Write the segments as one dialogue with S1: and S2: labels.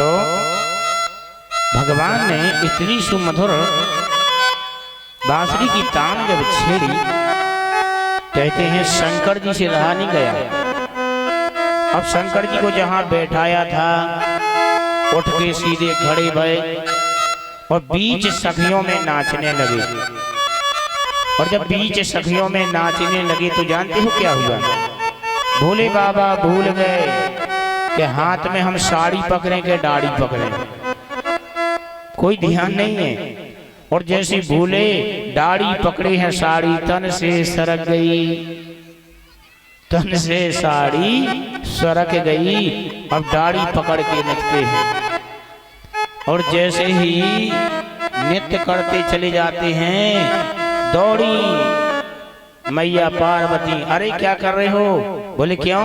S1: तो भगवान ने इतनी सुमधुर बांसुरी की तान जब छेड़ी, कहते हैं शंकर जी से रहा नहीं गया। अब शंकर जी को जहां बैठाया था उठ के सीधे खड़े भये और बीच सखियों में नाचने लगे। और जब बीच सखियों में नाचने लगे तो जानते हो क्या हुआ? भोले बाबा भूल गए कि हाथ में हम साड़ी पकड़े के दाढ़ी पकड़े, कोई ध्यान नहीं है। और जैसे भूले दाढ़ी पकड़े हैं, साड़ी तन से सरक गई, तन से साड़ी सरक गई। अब दाढ़ी पकड़ के नचते हैं और जैसे ही नृत्य करते चले जाते हैं, दौड़ी मैया पार्वती, अरे क्या कर रहे हो? बोले क्यों?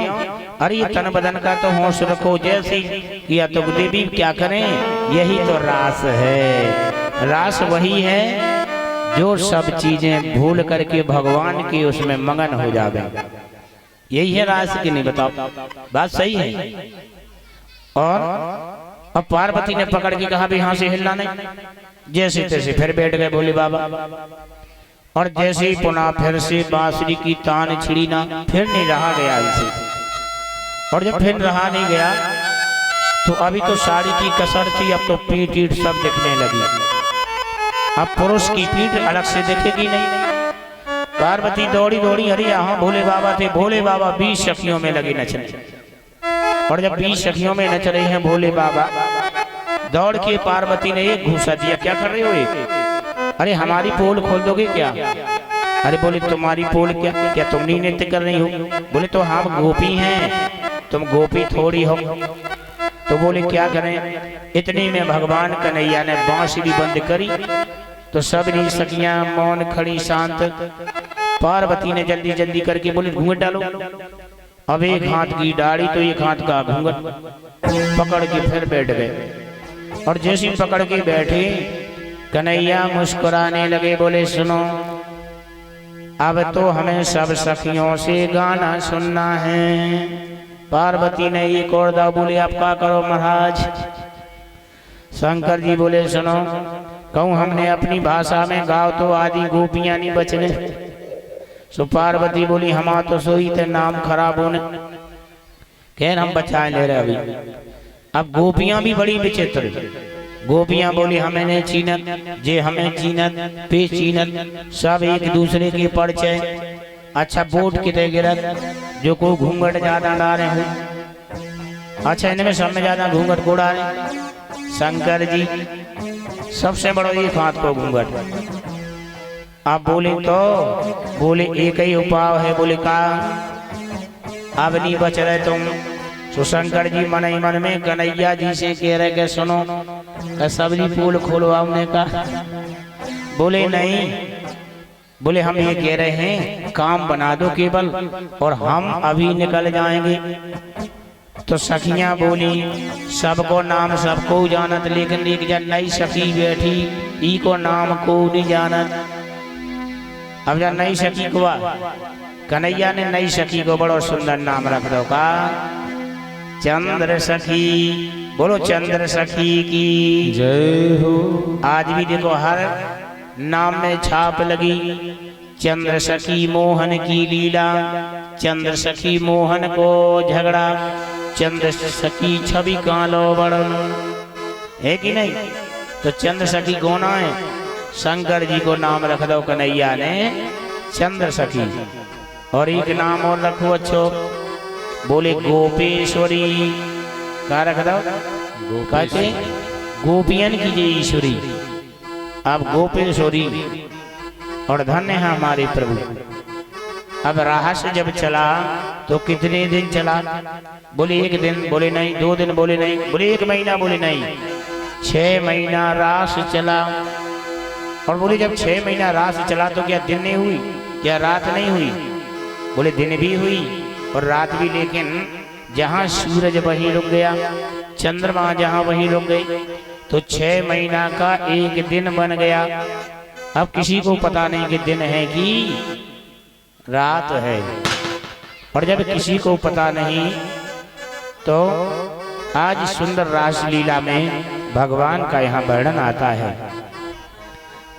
S1: अरे ये तन बदन का तो होश रखो। जैसे किया तो देवी क्या करें, यही तो रास है। रास वही है जो सब चीजें भूल करके भगवान की उसमें मगन हो जावे, यही है रास की। नहीं बताओ, बात सही है। और अब पार्वती ने पकड़ के कहा भी यहाँ से हिलना नहीं। जैसे तैसे फिर बैठ गए भोले बाबा। और जैसे ही पुनः फिर से बांसुरी की तान छिड़ी ना, फिर नहीं रहा गया इसे। और जब फिर रहा नहीं गया तो अभी तो साड़ी की कसर थी, अब तो पीठ ईट सब दिखने लगी। अब पुरुष की पीठ अलग से दिखेगी नहीं। पार्वती दौड़ी दौड़ी, अरे यहाँ भोले बाबा थे। भोले बाबा 20 सखियों में लगे नचने। और जब 20 सखियों में नच रहे हैं भोले बाबा, दौड़ के पार्वती ने एक घूसा दिया। क्या कर रहे हो ये? अरे हमारी पोल खोल दोगे क्या? अरे बोले तुम्हारी पोल क्या तुम नहीं नृत्य कर रही हो? बोले तो हम गोपी हैं, तुम गोपी थोड़ी हो। तो बोले क्या करें? इतने में भगवान कन्हैया ने बांसुरी बंद करी तो सबरी सखियां मौन खड़ी शांत। पार्वती ने जल्दी जल्दी करके बोले घूंघट डालो। अब एक हाथ की दाढ़ी तो एक हाथ का घूंघट पकड़ के फिर बैठ गए। और जैसे पकड़ के बैठे, कन्हैया मुस्कुराने लगे। बोले सुनो, अब तो हमें सब सखियों से गाना सुनना है। पार्वती ने एक और दाव बोले आप क्या करो महाराज? शंकर जी बोले सुनो, कहूँ हमने अपनी भाषा में गाओ तो आदि गोपियां नहीं बचने। सो पार्वती बोली हमारा तो सोई थे नाम खराब होने, खैर हम बचाए ले रहे अभी। अब गोपियां भी बड़ी विचित्र। गोपियां बोली हमें नहीं चीनत, जे हमें चीनत पे चीनत, सब एक दूसरे के परिचय। अच्छा वोट कितने गिरत जो को घूंघट ज्यादा डाले हो। अच्छा इनमें सब में ज्यादा घूंघट को डाले शंकर जी, सबसे बड़ा एक हाथ को घूंघट। आप बोले तो बोले एक ही उपाय है। बोले का? अब नहीं बच रहे तुम। तो शंकर जी मन ही मन में कन्हैया जी से कह रहे कि सुनो, सबरी पोल खोलवाने का। बोले नहीं, बोले हम ये कह रहे हैं काम बना दो केवल और हम अभी निकल जाएंगे। तो सखियां बोली सबको नाम सबको जानत, लेकिन एक जन नई सखी बैठी ई को नाम को नहीं जानत। अब जब नई सखी को कन्हैया ने नई सखी को बड़ो सुंदर नाम रख दो का चंद्र सखी। बोलो चंद्र सखी की जय हो। आज भी देखो हर नाम में छाप लगी। चंद्र सखी मोहन की लीला, चंद्र सखी मोहन को झगड़ा, चंद्र सखी छवि कालो बड़न, है कि नहीं? तो चंद्र सखी कौन है? शंकर जी को नाम रख दो कन्हैया ने चंद्र सखी। और एक नाम और रखो अच्छो, बोले गोपेश्वरी। क्या रख दो? कहते गोपियन की जय ईश्वरी। अब गोपेश्वरी और धन्य है हमारे प्रभु। अब रहस्य जब चला तो कितने दिन चला? बोले एक दिन, बोले नहीं 2 दिन, बोले नहीं, बोले 1 महीना, बोले नहीं 6 महीना रास चला। और बोले जब 6 महीना रास चला तो क्या दिन नहीं हुई, क्या रात नहीं हुई? बोले दिन भी हुई और रात भी, लेकिन जहाँ सूरज वहीं रुक गया, चंद्रमा जहाँ वहीं रुक गई, तो 6 महीना का एक दिन बन गया। अब किसी को पता नहीं कि दिन है कि रात है। और जब किसी को पता नहीं तो आज सुंदर रासलीला में भगवान का यहाँ वर्णन आता है।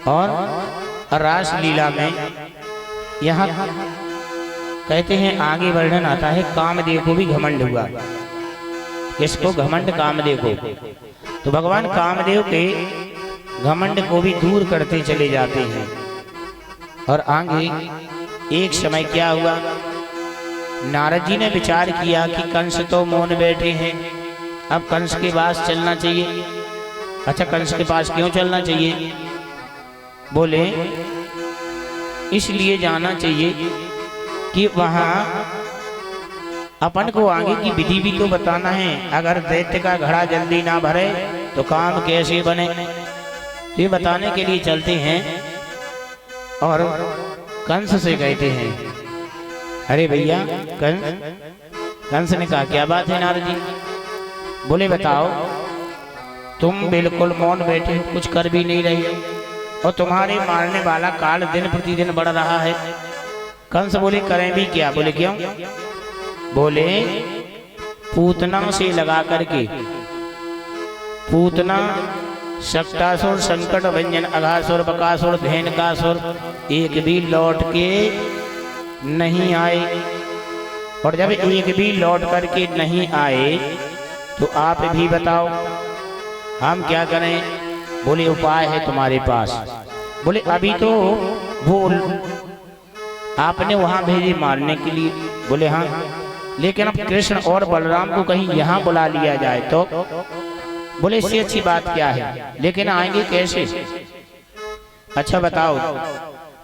S1: और रासलीला में यहाँ कहते हैं आगे वर्णन आता है कामदेव को भी घमंड हुआ। किसको घमंड? कामदेव को। तो भगवान कामदेव के घमंड को भी दूर करते चले जाते हैं। और आगे एक समय क्या हुआ, नारद जी ने विचार किया कि कंस तो मौन बैठे हैं, अब कंस के पास चलना चाहिए। अच्छा, कंस के पास क्यों चलना चाहिए? बोले इसलिए जाना चाहिए कि वहां अपन को आगे की विधि भी तो बताना है। अगर दैत्य का घड़ा जल्दी ना भरे तो काम कैसे बने, ये बताने के लिए चलते हैं। और कंस से कहते हैं, अरे भैया कंस ने कहा क्या बात है नारद जी? बोले बताओ, तुम बिल्कुल मौन बैठे, कुछ कर भी नहीं रहे और तुम्हारे मारने वाला काल दिन प्रतिदिन बढ़ रहा है। कंस बोले करें भी क्या? बोले क्यों? बोले पूतना से लगा करके, पूतना शक्तासुर संकट व्यंजन अघासुर बकासुर धेनकासुर एक भी लौट के नहीं आए। और जब एक भी लौट करके नहीं आए तो आप भी बताओ हम क्या करें? बोले उपाय है तुम्हारे पास। बोले अभी तो वो आपने वहां भेजे मारने के लिए। बोले हाँ, लेकिन अब कृष्ण और बलराम को कहीं यहाँ बुला लिया जाए तो? बोले इससे अच्छी बात क्या है, लेकिन आएंगे कैसे? अच्छा बताओ,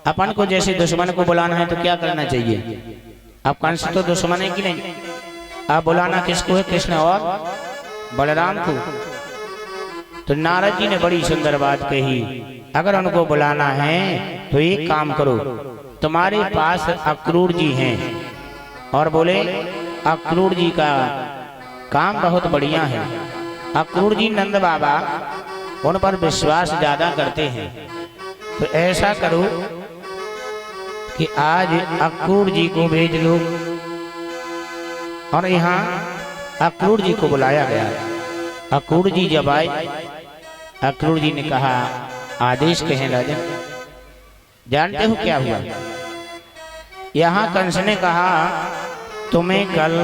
S1: अपन को जैसे दुश्मन को बुलाना है तो क्या करना चाहिए? अब कंस तो दुश्मन है कि नहीं? अब बुलाना किसको है? कृष्ण और बलराम को। तो नारद जी ने बड़ी सुंदर बात कही, अगर उनको बुलाना है तो एक काम करो, तुम्हारे पास अक्रूर जी हैं। और बोले अक्रूर जी का काम बहुत बढ़िया है। अक्रूर जी नंद बाबा उन पर विश्वास ज्यादा करते हैं। तो ऐसा करो कि आज अक्रूर जी को भेज लो। और यहाँ अक्रूर जी को बुलाया गया। अक्रूर जी जब आए, अक्रूर जी ने कहा आदेश कहें राजा। जानते हो क्या हुआ? यहाँ कंस ने कहा तुम्हें कल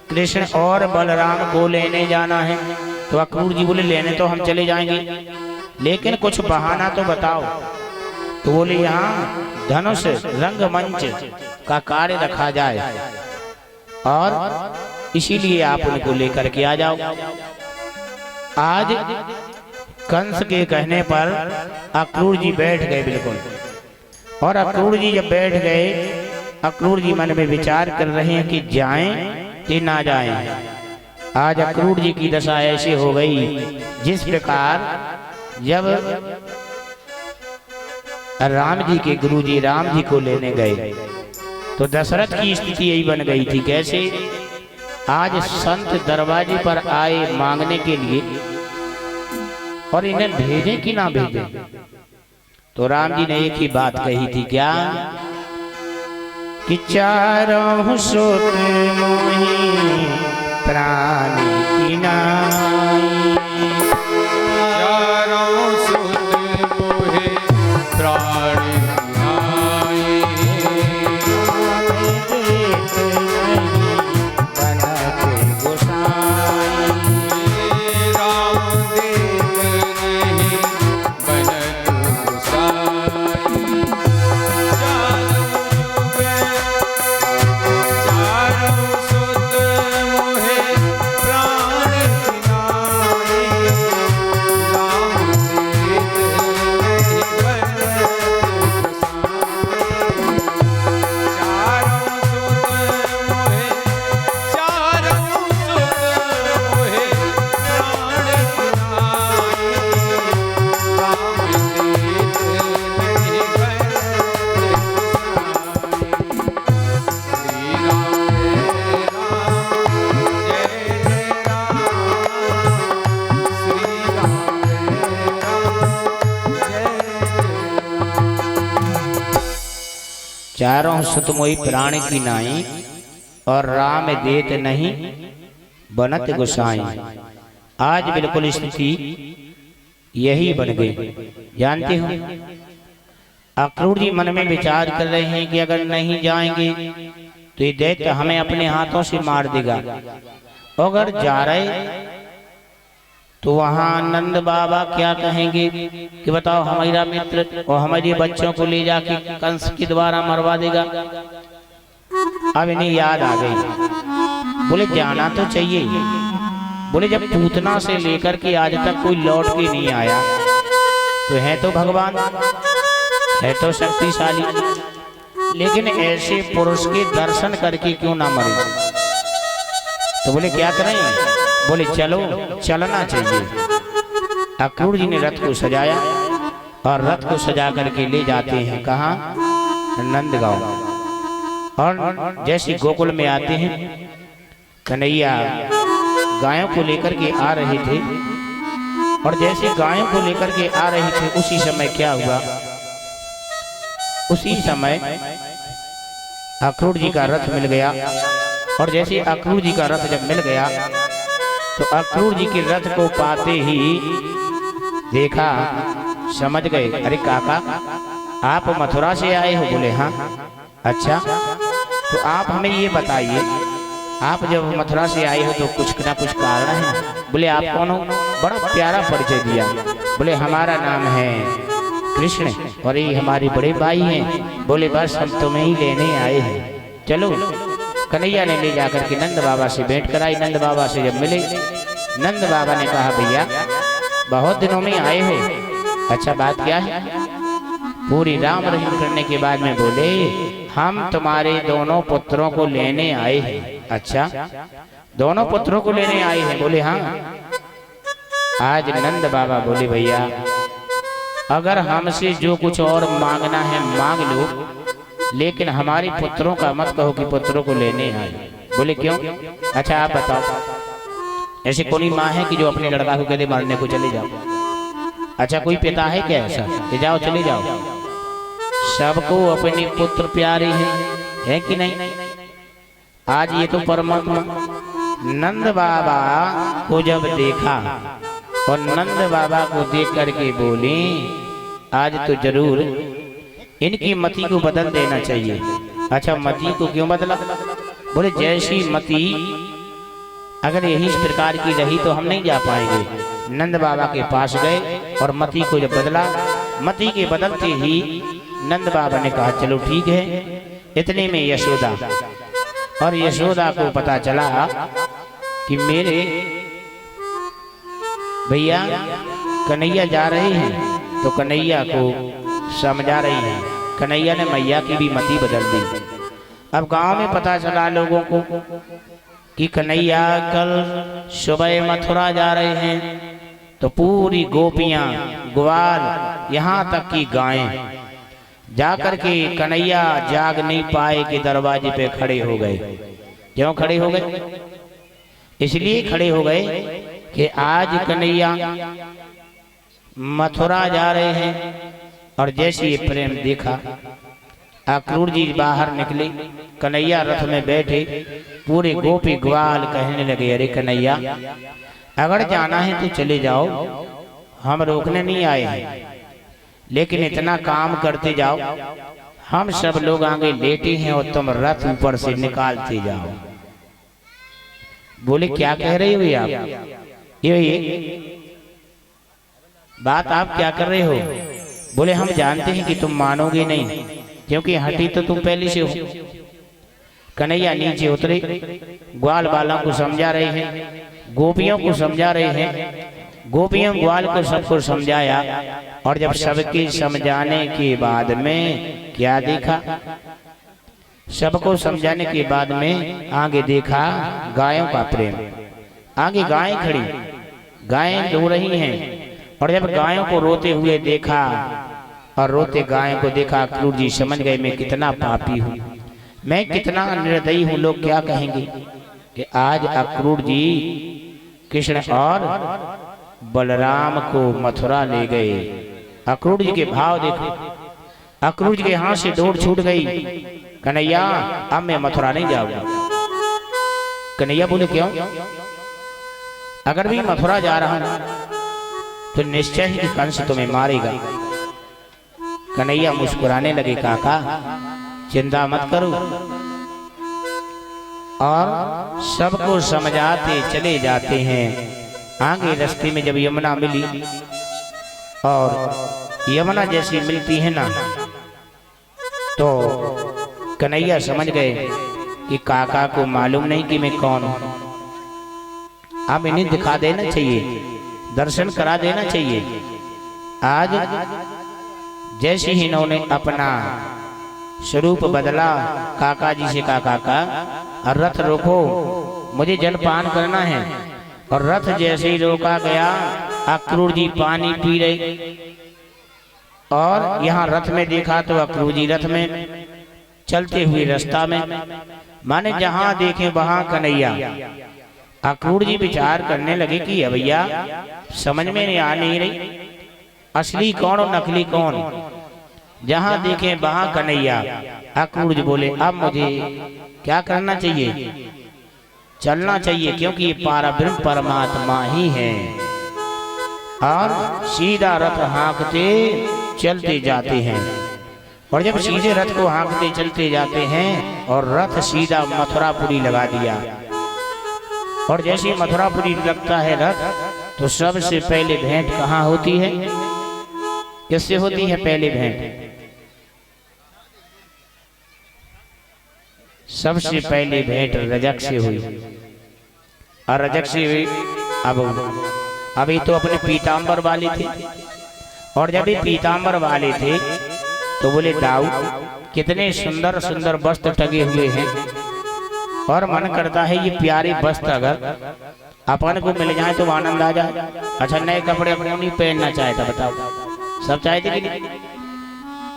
S1: कृष्ण और बलराम को लेने जाना है। तो अक्रूर जी बोले लेने तो हम चले जाएंगे, लेकिन कुछ बहाना तो बताओ। तो बोले यहाँ धनुष रंगमंच का कार्य रखा जाए और इसीलिए आप उनको लेकर के आ जाओ। आज कंस के कहने पर अक्रूर जी बैठ गए बिल्कुल। और अक्रूर जी जब बैठ गए, अक्रूर जी मन में विचार कर रहे हैं कि जाएं कि ना जाएं। आज अक्रूर जी की दशा ऐसी हो गई जिस प्रकार जब राम जी के गुरु जी राम जी को लेने गए तो दशरथ की स्थिति यही बन गई थी। कैसे? आज संत दरवाजे पर आए मांगने के लिए और इन्हें भेजे कि ना भेजे? तो राम जी ने एक ही बात कही थी, क्या? कि चारों सुत मोहि प्राण की नाई।
S2: चारों सुत मोहि प्राण की नाई।
S1: बनत गोसाई।
S2: राम देत नहीं बनत गोसाई। चारों सुत मोहि प्राण की नाई। राम देत नहीं बनत गोसाई। चारों सुत मोहि चारों सुत मोहि प्राण की नाई। राम देत नहीं बनत गोसाई। श्री राम जय राम जय जय राम। श्री राम जय राम।
S1: चारों सुत मोहि प्राण की नाई और राम देत नहीं बनत गोसाई। आज बिल्कुल स्थिति यही बन गई। जानते हो अक्रूर जी मन में विचार कर रहे हैं कि अगर नहीं जाएंगे तो ये दैत्य हमें अपने हाथों से मार देगा। अगर जा रहे तो वहां नंद बाबा क्या कहेंगे कि बताओ हमारा मित्र और हमारे बच्चों को ले जाके कंस के द्वारा मरवा देगा। अब इन्हें याद आ गई, बोले जाना तो चाहिए। बोले जब पूतना से लेकर के आज तक कोई लौट के नहीं आया तो है तो भगवान, है तो शक्तिशाली, लेकिन ऐसे पुरुष के दर्शन करके क्यों ना मरे। तो बोले क्या करें, बोले चलो चलना चाहिए। अक्रूर जी ने रथ को सजाया और रथ को सजा करके ले जाते हैं कहाँ, नंदगांव। और जैसे गोकुल में आते हैं, कन्हैया गायों को लेकर के आ रहे थे और जैसे गायों को लेकर के आ रहे थे उसी समय क्या हुआ, उसी समय अक्रूर जी का रथ मिल गया। और जैसे अक्रूर जी का रथ जब मिल गया तो अक्रूर जी के रथ को पाते ही देखा, समझ गए, अरे काका आप मथुरा से आए हो। बोले हाँ। अच्छा तो आप हमें ये बताइए, आप जब मथुरा से आए हो तो कुछ ना कुछ कारण है। बोले आप कौन हो, बड़ा प्यारा परिचय दिया। बोले हमारा नाम है कृष्ण और ये हमारे बड़े भाई हैं। बोले बस हम तुम्हें ही लेने आए हैं, चलो। कन्हैया ने ले जाकर के नंद बाबा से भेंट कराई। नंद बाबा से जब मिले, नंद बाबा ने कहा भैया बहुत दिनों में आए हो, अच्छा बात क्या है। पूरी राम रहीम करने के बाद में बोले हम तुम्हारे दोनों पुत्रों को लेने आए हैं। अच्छा दोनों पुत्रों को लेने आए हैं। बोले हाँ। आज नंद बाबा बोले भैया अगर हमसे जो कुछ और मांगना है मांग लो, लेकिन हमारे पुत्रों का मत कहो कि पुत्रों को लेने आए। बोले क्यों। अच्छा आप बताओ, ऐसी कोई माँ है कि जो अपने लड़का को कहते मारने को चले जाओ। अच्छा कोई पिता है क्या ऐसा कि जाओ चले जाओ। सबको अपने पुत्र प्यारे हैं, कि नहीं। आज ये तो परमात्मा नंद बाबा को जब देखा और नंद बाबा को देख करके बोले आज तो जरूर इनकी मति को बदल देना चाहिए। अच्छा मति को क्यों बदला। बोले जैसी मति अगर यही इस प्रकार की रही तो हम नहीं जा पाएंगे। नंद बाबा के पास गए और मति को जब बदला, मति के बदलते ही नंद बाबा ने कहा चलो ठीक है। इतने में यशोदा, और यशोदा को पता चला कि मेरे भैया कन्हैया जा रहे हैं, तो कन्हैया को समझा रही है। कन्हैया ने मैया की भी मति बदल दी। अब गांव में पता चला लोगों को कि कन्हैया कल सुबह मथुरा जा रहे हैं, तो पूरी गोपियां ग्वाल यहाँ तक की गायें जाकर के कन्हैया जाग नहीं पाए कि दरवाजे पे खड़े हो गए। क्यों खड़े हो गए, इसलिए खड़े हो गए कि आज कन्हैया मथुरा जा रहे हैं। और जैसे ये प्रेम देखा, अक्रूर जी बाहर निकले, कन्हैया रथ में बैठे, पूरे गोपी ग्वाल कहने लगे अरे कन्हैया अगर जाना है तो चले जाओ, हम रोकने नहीं आए हैं, लेकिन इतना काम करते जाओ, हम सब लोग आगे लेटे हैं और तुम रथ ऊपर से निकालते जाओ। बोले क्या कह रहे हो आप, ये बात आप क्या कर रहे हो। बोले हम जानते हैं कि तुम मानोगे नहीं, क्योंकि हटी तो तुम पहले से हो। कन्हैया नीचे उतरे, ग्वाल बालों को समझा रहे हैं, गोपियों को समझा रहे हैं। गोपियों ग्वाल को सबको समझाया, और जब सबके समझाने के बाद में क्या देखा, सबको समझाने के बाद में आगे देखा गायों का प्रेम। आगे गायें खड़ी, गायें रो रही हैं, और जब गायों को रोते हुए देखा और रोते गायों को देखा, अक्रूर जी समझ गए मैं कितना पापी हूँ, मैं कितना निर्दयी हूँ। लोग क्या कहेंगे कि आज अक्रूर जी कृष्ण और बलराम को मथुरा ले गए। अक्रूर जी के भाव देखो, अक्रूर जी के हाथ से डोर छूट गई। कन्हैया अब मैं मथुरा नहीं जाऊंगा। कन्हैया बोले क्यों। अगर भी मथुरा जा रहा हूं तो निश्चय ही कंस तुम्हें मारेगा। कन्हैया मुस्कुराने लगे, काका चिंता मत करो। और सबको समझाते चले जाते हैं। आगे रास्ते में जब यमुना मिली और यमुना जैसी मिलती है ना, तो कन्हैया समझ गए कि काका को मालूम नहीं कि मैं कौन हूं। अब इन्हें दिखा देना चाहिए, दर्शन करा देना चाहिए। आज जैसे ही इन्होंने अपना स्वरूप बदला, काका जी से कहा, काका रथ रोको, मुझे जलपान करना है। और रथ जैसे ही रोका गया, अक्रूर जी पानी पी रहे। और यहाँ रथ में देखा तो अक्रूर जी रथ में चलते हुए रास्ता में, माने जहां देखे वहां कन्हैया। अक्रूर जी विचार करने लगे कि भैया समझ में नहीं आ नहीं रही, असली कौन और नकली कौन। जहां देखे वहां कन्हैया। अक्रूर जी बोले, अब मुझे क्या करना चाहिए? चलना चाहिए, क्योंकि ये पारब्रह्म परमात्मा ही है। और सीधा रथ हाँकते चलते जाते हैं। और जब सीधे रथ को हाँकते चलते जाते हैं और रथ सीधा मथुरापुरी लगा दिया। और जैसे मथुरापुरी लगता है रथ, तो सबसे पहले भेंट कहाँ होती है? किससे होती है पहले भेंट? सबसे पहले भेंट रजक से हुई। और रजक से हुई, अभी तो अपने पीताम्बर वाले थे। और जब ये पीताम्बर वाले थे तो बोले, दाऊ कितने सुंदर सुंदर वस्त्र टंगे हुए हैं, और मन करता है ये प्यारे वस्त्र अगर अपन को मिल जाए तो आनंद आ जाए। अच्छा, नए कपड़े अपने नहीं पहनना चाहता, बताओ सब चाहते कि नहीं?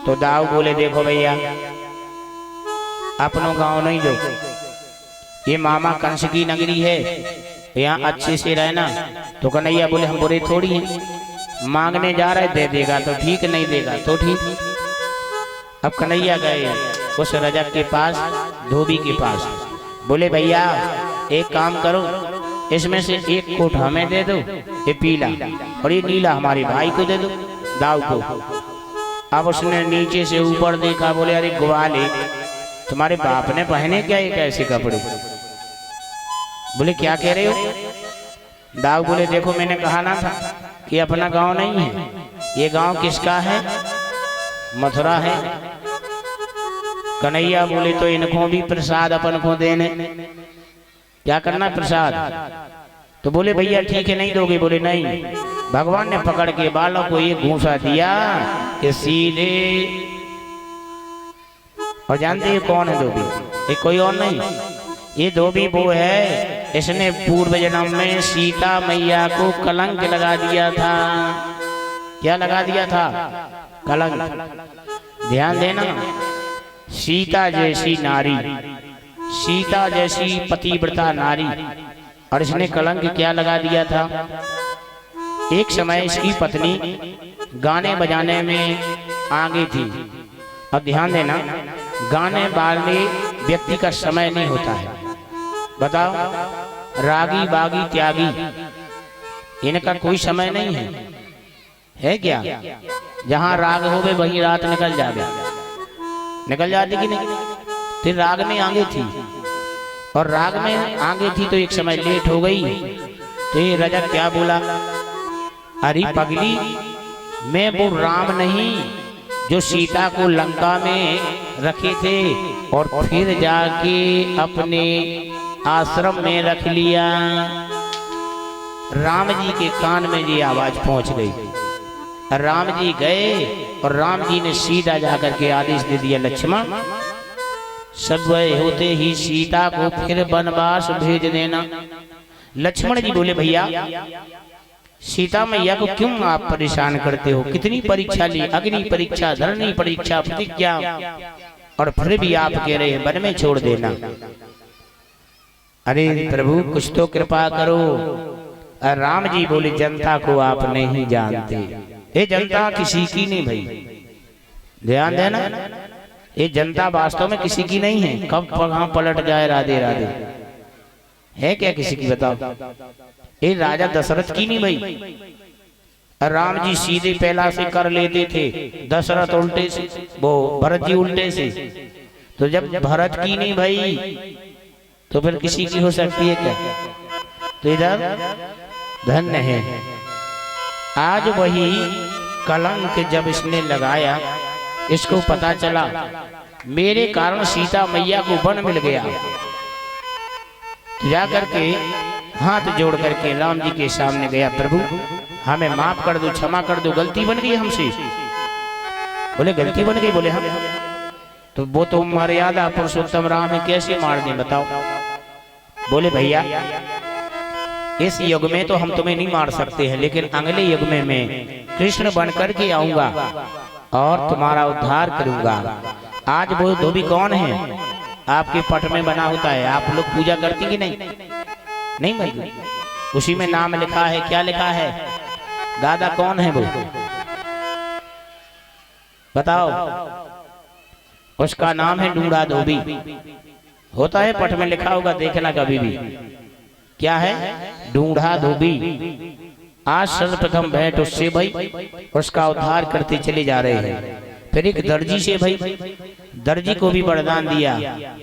S1: तो दाऊ बोले, देखो भैया अपनों गांव नहीं जो, ये मामा कंस की नगरी है, यहाँ अच्छे से रहना। तो कन्हैया बोले, हम बुरे थोड़ी हैं, मांगने जा रहे, दे देगा तो ठीक, नहीं देगा तो ठीक। अब कन्हैया गए उस रजक के पास, धोबी के पास। बोले, भैया एक काम करो, इसमें से एक कोट हमें दे दो, ये पीला, और ये नीला हमारे भाई को दे दो, दाऊ को। अब उसने नीचे से ऊपर देखा, बोले, अरे ग्वाले, तुम्हारे बाप ने पहने क्या एक ऐसे कपड़े? बोले, क्या कह रहे हो? दाऊ बोले, देखो मैंने कहा ना था कि अपना गांव नहीं है, ये गांव किसका है? मथुरा है। कन्हैया बोले, तो इनको भी प्रसाद अपन को देने, क्या करना प्रसाद? तो बोले, भैया ठीक है, नहीं दोगे? बोले, नहीं। भगवान ने पकड़ के बालों को ये घूंसा दिया कि सीधे। और जानते हैं कौन है धोबी? ये कोई और नहीं, ये धोबी वो है, इसने पूर्व जन्म में सीता मैया को कलंक लगा दिया था। क्या लगा दिया था? कलंक। ध्यान देना, सीता जैसी नारी, सीता जैसी पतिव्रता नारी, और इसने कलंक क्या लगा दिया था? एक समय इसकी पत्नी गाने बजाने में आगे थी। अब ध्यान देना, गाने वाले व्यक्ति का समय नहीं होता है। बताओ, रागी बागी त्यागी, इनका कोई समय नहीं है क्या? जहां राग हो गए वहीं रात निकल जाती कि नहीं? फिर राग में आगे थी, और राग में आगे थी तो एक समय लेट हो गई। तो ये रजक क्या बोला, अरे पगली, मैं वो राम नहीं जो सीता को लंका में रखे थे और फिर जाके अपने आश्रम में रख लिया। राम जी के कान में ये आवाज पहुंच गई। राम जी गए और राम जी ने सीधा जाकर के आदेश दे दिया, लक्ष्मण समय होते ही सीता को फिर वनवास भेज देना। लक्ष्मण जी बोले, भैया सीता मैया को क्यों आप परेशान करते हो? कितनी परीक्षा ली, अग्नि परीक्षा, धरणी परीक्षा, प्रतिज्ञा, और फिर भी आप कह रहे हैं वन में छोड़ देना। अरे प्रभु कुछ तो कृपा करो। राम जी बोले, जनता को आप नहीं जानते, ये जनता किसी की नहीं भाई, ध्यान देना, ये जनता वास्तव में किसी की नहीं है। कब कहाँ पलट जाए, राधे राधे, है क्या किसी की? बताओ, ये राजा दशरथ की नहीं भाई। राम जी सीधे पहला से कर लेते थे, दशरथ उल्टे से, वो भरत जी उल्टे से। तो जब भरत की नहीं भाई तो फिर किसी की हो सकती है क्या? तो इधर धन्य है। आज वही कलंक जब इसने लगाया, इसको पता चला मेरे कारण सीता मैया को वन मिल गया, जा करके हाथ जोड़ करके राम जी के सामने गया, प्रभु हमें माफ कर दो, क्षमा कर दो, गलती बन गई हमसे। बोले गलती बन गई? बोले हम तो वो तो मर्यादा पुरुषोत्तम राम है, कैसे मार दें बताओ? बोले भैया इस युग में तो हम तुम्हें नहीं मार सकते हैं, लेकिन अगले युग में मैं कृष्ण बन करके आऊंगा और तुम्हारा उद्धार करूंगा। आज वो धोबी कौन है? आपके पट में बना होता है, आप लोग पूजा करती कि नहीं? नहीं भाई, उसी में नाम लिखा है। क्या लिखा है? दादा कौन है वो बताओ? उसका नाम है ढूंढा धोबी। होता है पट में लिखा होगा, देखना कभी भी। क्या है? ढूंढा धोबी। आज सर्वप्रथम भेंट उससे भाई, उसका उद्धार करते चले जा रहे हैं। फिर एक दर्जी से भाई, दर्जी को भी वरदान दिया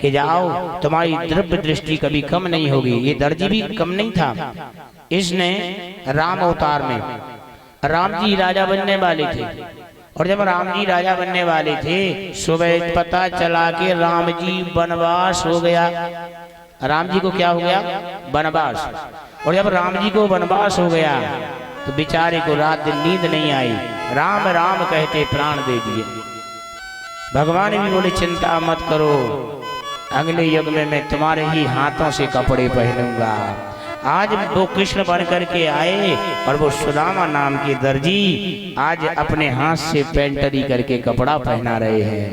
S1: कि जाओ तुम्हारी द्रव्य दृष्टि कभी कम नहीं होगी। ये दर्जी भी कम नहीं था। इसने राम अवतार में, राम जी राजा बनने वाले थे, और जब राम जी राजा बनने वाले थे, सुबह पता चला कि राम जी वनवास हो गया। राम जी को क्या हो गया? वनवास। और जब राम जी को वनवास हो गया तो बेचारे को रात दिन नींद नहीं आई, राम राम कहते प्राण दे दिए। भगवान भी बोले चिंता मत करो, अगले युग में मैं तुम्हारे ही हाथों से कपड़े पहनूंगा। आज वो कृष्ण बन करके आए और वो सुदामा नाम के दर्जी आज अपने हाथ से पेंटरी करके कपड़ा पहना रहे हैं।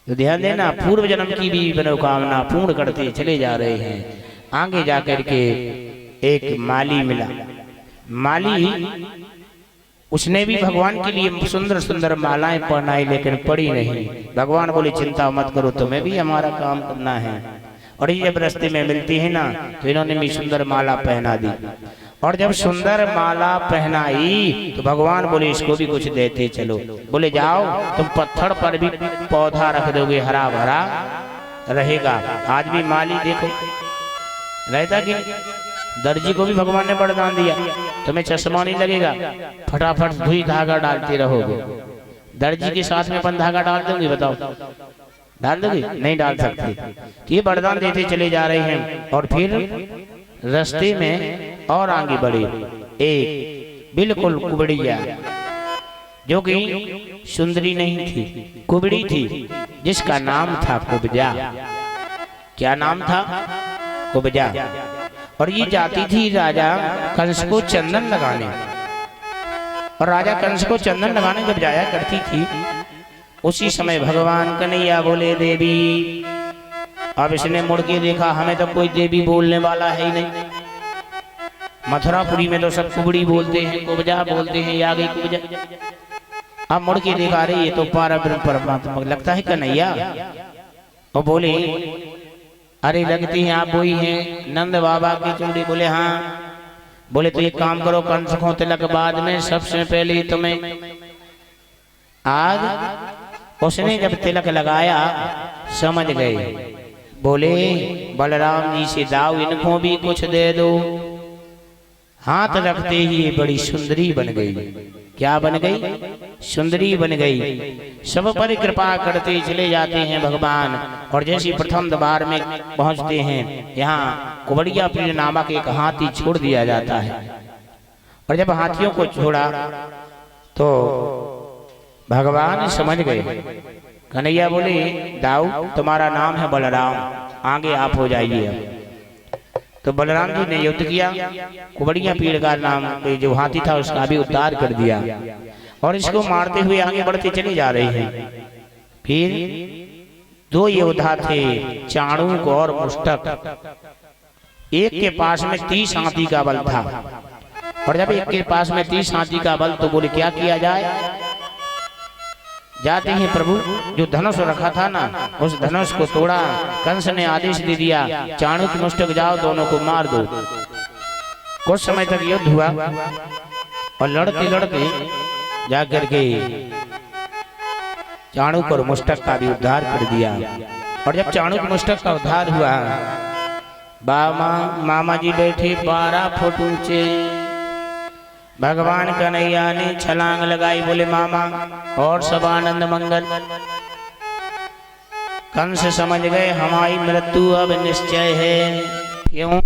S1: तो ध्यान देना, पूर्व जन्म की भी मनोकामना पूर्ण करते चले जा रहे हैं। आगे जाकर के एक माली मिला। माली उसने भी भगवान के लिए सुंदर सुंदर मालाएं पहनाई, लेकिन पड़ी नहीं। भगवान बोले चिंता मत करो, तुम्हें भी हमारा काम करना है। और ये जब रास्ते में मिलती है ना, तो इन्होंने भी सुंदर माला पहना दी। और जब सुंदर माला पहनाई तो भगवान बोले इसको भी कुछ देते चलो। बोले जाओ तुम पत्थर पर भी पौधा रख दोगे, हरा भरा रहेगा। आज भी माली देखो रहता कि दर्जी को भी भगवान ने वरदान दिया, तुम्हें चश्मा नहीं लगेगा, फटाफट सुई धागा डालते रहोगे। दर्जी के साथ में अपन धागा डाल दोगे? बताओ डाल दोगे? नहीं डाल सकते। ये वरदान देते चले जा रहे हैं। और फिर रास्ते में और आगे बढ़े, एक बिल्कुल कुबड़िया, जो कि सुंदरी नहीं थी, कुबड़ी थी, जिसका नाम था कुब्जा। क्या नाम था? कुब्जा। और ये जाती थी राजा कंस को चंदन लगाने। और राजा कंस को चंदन लगाने जब जाया करती थी, उसी समय भगवान कन्हैया बोले देवी। अब इसने मुड़ के देखा, हमें तो कोई देवी बोलने वाला है ही नहीं। मथुरापुरी में तो सब कुबड़ी बोलते हैं, कुब्जा बोलते हैं, या गई कुब्जा। अब मुड़ के देखा, अरे ये तो पारब्रह्म परमात्मा लगता है कन्हैया। और बोले अरे लगती हैं आप वही हैं नंद बाबा की चूड़ी? बोले हाँ। बोले तो एक काम करो, कंस को तिलक बाद में, सबसे पहले तुम्हें। आज उसने जब तिलक लगाया समझ गए। बोले बलराम जी से दाऊ इनको भी कुछ दे दो। हाथ रखते ही ये बड़ी सुंदरी बन गई। क्या बन गई? सुंदरी बन गई। सब पर कृपा करते चले जाते हैं भगवान। और जैसे प्रथम द्वार में पहुंचते हैं, यहाँ कुबड़िया पीर नामक एक हाथी छोड़ दिया जाता है। और जब हाथियों को छोड़ा तो भगवान समझ गए। कन्हैया बोले दाऊ तुम्हारा नाम है बलराम, आगे आप हो जाइए। तो बलराम जी ने युद्ध किया, कुबड़िया पीड़ का नाम जो हाथी था उसका भी उद्धार कर दिया। और इसको मारते हुए आगे बढ़ते चले जा रहे हैं। फिर दो योद्धा थे, चाणूक और मुष्टक। एक के पास में 30 हाथी का बल था। और जब एक के पास में 30 हाथी का बल, तो बोले क्या किया जाए? जाते हैं प्रभु, जो धनुष रखा था ना, उस धनुष को तोड़ा। कंस ने आदेश दे दिया, चाणूक मुष्टक जाओ दोनों को मार दो। कुछ समय तक युद्ध हुआ और लड़ते लड़ते जाकर के चाणूक और मुष्टक का भी उद्धार कर दिया। और जब चाणूक मुष्टक का उद्धार हुआ, मामा जी बैठे 12 फुट ऊंचे, भगवान कन्हैया ने छलांग लगाई, बोले मामा और सब आनंद मंगल। कंस समझ गए हमारी मृत्यु अब निश्चय है। क्यों?